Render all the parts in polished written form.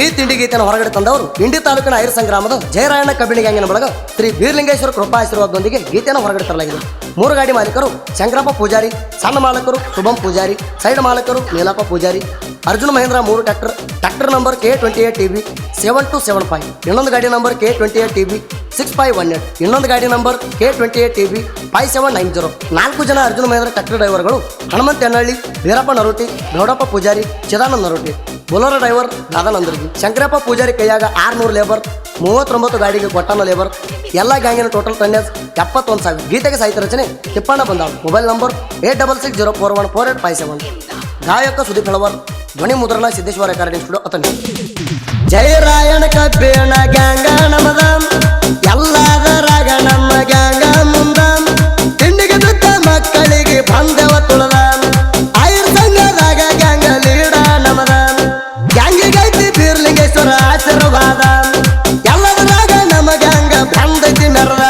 ಈ ತಿಂಡಿ ಗೀತೆಯನ್ನು ಹೊರಗಡೆ ತಂದವರು ಇಂಡಿ ತಾಲೂಕಿನ ಐರ್ ಸಂಗ್ರಾಮದ ಜಯರಾಯಣ್ಣ ಕಬ್ಬಿಣಿ ಗ್ಯಾಂಗಿನ ಬಳಗ ಶ್ರೀ ಬೀರ್ಲಿಂಗೇಶ್ವರ ಕೃಪಾ ಆಶೀರ್ವಾದದೊಂದಿಗೆ ಗೀತೆಯನ್ನು ಹೊರಗಡೆ ತರಲಾಗಿದೆ. 3 ಗಾಡಿ ಮಾಲೀಕರು ಶಂಕರಪ್ಪ ಪೂಜಾರಿ, ಸಣ್ಣ ಮಾಲಕರು ಶುಭಂ ಪೂಜಾರಿ, ಸೈಡ್ ಮಾಲಕರು Neelappa Pujari. Arjun Mahindra 3 tractor number K28TB 7275, ಇನ್ನೊಂದು ಗಾಡಿ ನಂಬರ್ K28TB 6518, ಇನ್ನೊಂದು ಗಾಡಿ ನಂಬರ್ K28TB 5790. 4 ಜನ ಅರ್ಜುನ್ ಮಹೇಂದ್ರ ಟ್ರ್ಯಾಕ್ಟರ್ ಡ್ರೈವರ್ಗಳು ಹನುಮಂತ ಎನ್ನಳ್ಳಿ, ವೀರಪ್ಪ ನರೋಟಿ, ಗೌಡಪ್ಪ ಪೂಜಾರಿ, ಚಿದಾನಂದ ನರೋಟಿ. ಬೊಲೋರ ಡ್ರೈವರ್ ದಾದಾನಂದರ್ಗಿ. ಶಂಕರಪ್ಪ ಪೂಜಾರಿ ಕೈಯಾಗ 600 ಲೇಬರ್, 39 ಗಾಡಿಗೆ ಕೊಟ್ಟಾನ ಲೇಬರ್. ಎಲ್ಲ ಗ್ಯಾಂಗಿನ ಟೋಟಲ್ ಟನ್ನೇಜ್ 71,000. ಗೀತೆಗೆ ಸಾಹಿತ್ಯ ರಚನೆ ತಿಪ್ಪಣ್ಣ ಬಂದಾವ್. Mobile number 8660414857. ಗಾಯಕ ಸುದೀಪ್ ಹೆಳವರ್. ಧ್ವನಿ ಮುದ್ರಣ ಸಿದ್ದೇಶ್ವರ ರೆಕಾರ್ಡಿಂಗ್ ಸ್ಟುಡಿಯೋ ಅತನಿ. ಜಯರಾಯಣ ಕಬ್ಬೇಣ ಗ್ಯಾಂಗ ನಮದ, ಎಲ್ಲದರಾಗ ನಮ್ಮ ಗ್ಯಾಂಗ ಮುಂದ. ತಿಂಡಿಗೆ ದುಡ್ಡ ಮಕ್ಕಳಿಗೆ ಬಂದೆವ ತುಳದ, ಐರ್ ಸಂಘದಾಗ ಗ್ಯಾಂಗ ಲೀಡ ನಮದ. ಗ್ಯಾಂಗಿಗೈತಿ ಬೀರ್ಲಿಂಗೇಶ್ವರ ಆಶೀರ್ವಾದ, ಎಲ್ಲದರಾಗ ನಮ್ಮ ಗ್ಯಾಂಗ ಬಂದೈತಿ ಮೆರದ.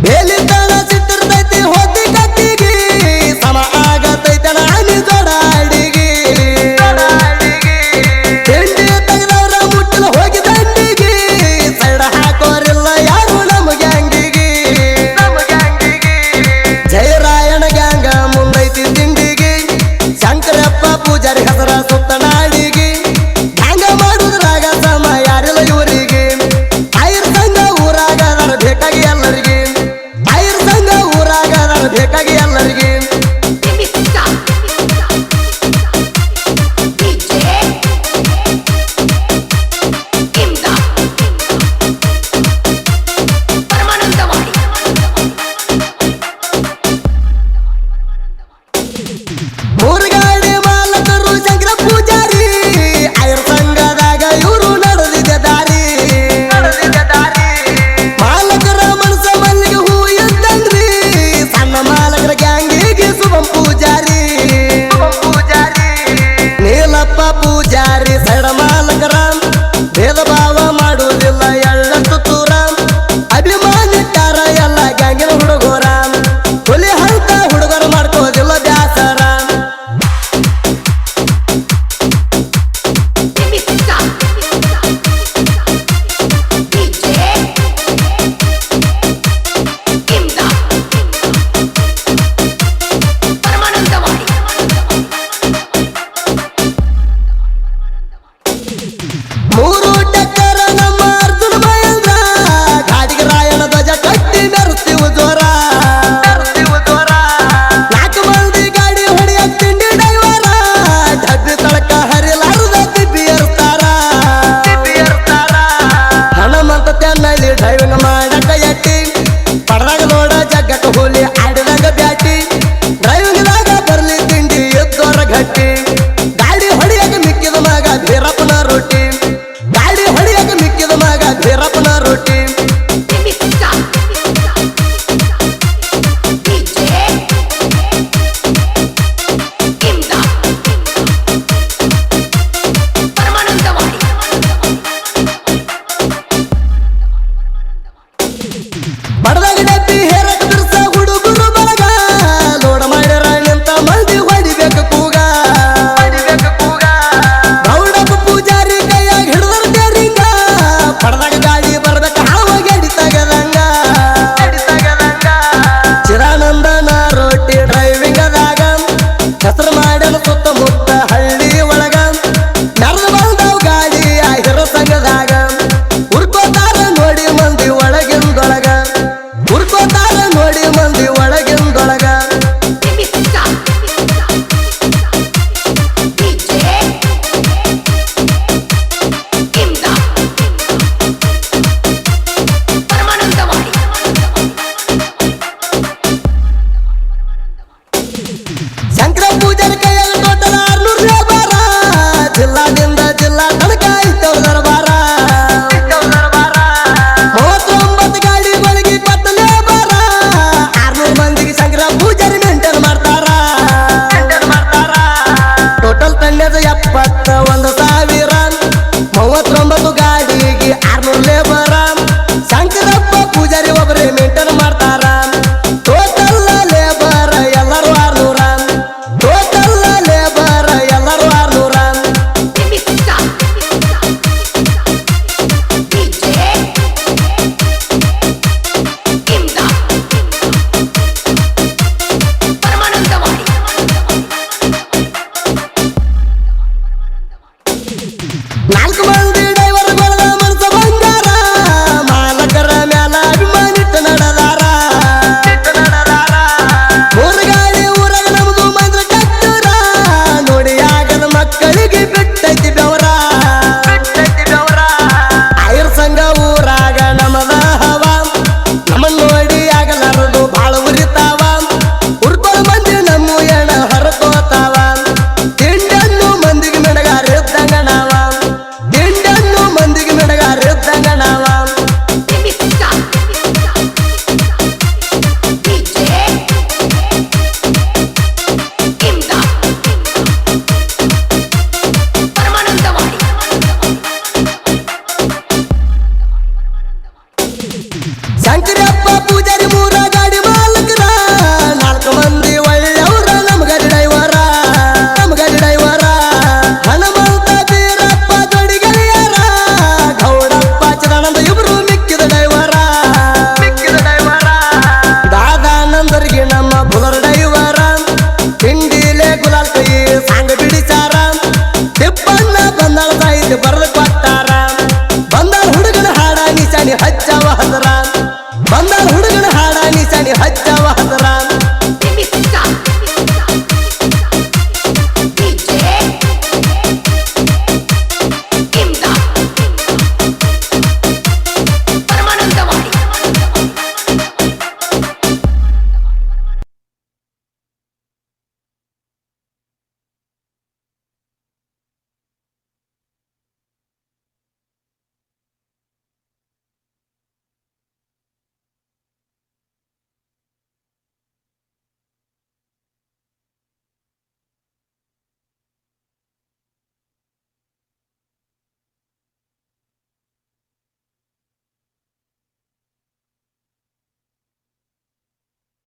ಬೇಲಿತನ ಸಿಟ್ಟಿರ್ತೈತಿ ಹೋದಿ ಕತ್ತಿಗಿ, ಸಮ ಆಗತೈತೆ ನಾನಿ ಜೋಡಾಡಿಗಿ. ತಿಂಡಿ ತೆಗೆದವ್ರ ಮುಟ್ಟಲ ಹೋಗಿ ದಂಡಿಗಿ, ಸೈಡ ಹಾಕೋರಿಲ್ಲ ಯಾರು ನಮ್ಮ ಗ್ಯಾಂಗಿಗಿ. ಜಯರಾಯಣ ಗ್ಯಾಂಗ ಮುಂದೈತಿ ತಿಂಡಿಗಿ, ಶಂಕರಪ್ಪ ಪೂಜಾರಿ ಹೆಸರ ಸುತ್ತ ನಾಡಿಗಿ. ಗ್ಯಾಂಗ ಮಾಡುದ್ರಾಗ ಸಮ ಯಾರಿಲ್ಲ ಇವರಿಗೆ, ಐರ್ ಸಂಘ ಊರಾಗ ಬೇಕಾಗಿ ಎಲ್ಲರಿಗೆ, ಐರ್ ಸಂಘ ಊರಾಗ ಬೇಕಾಗಿ ಎಲ್ಲರಿಗೆ. ಮೂರು ಗಾಡಿ ಮಾಲಕರು ಶಂಕರ ಪೂಜಾರಿ, 1,000 39 ಗಾಡಿಗೆ 600 ಲೇಬರ ಶಂಕರಪ್ಪ ಪೂಜಾರಿ ಒಬ್ಬರೇ ಮೇಂಟೈನ್ ಮಾಡ್ತಾರ ಟೋಟಲ್ ಲೇಬರ್ ಎಲ್ಲರೂ 600 ಟೋಟಲ್ ಲೇಬರ್ ಎಲ್ಲರೂ 600 4 ಮಂದಿ ಡ್ರೈವರ್ಗಳ ಮನಸ ಬಂಗಾರ ಮಾಲಕರ ಮ್ಯಾಲ ಅಭಿಮಾನಿತ ನಡೆದಾರ 3 ಗಾಡಿ ಊರಾಗ ನಮ್ದು ಮೈಂದ್ರ ಕಟ್ಟರ ನೋಡಿ ಆಗದ ಮಕ್ಕಳಿಗೆ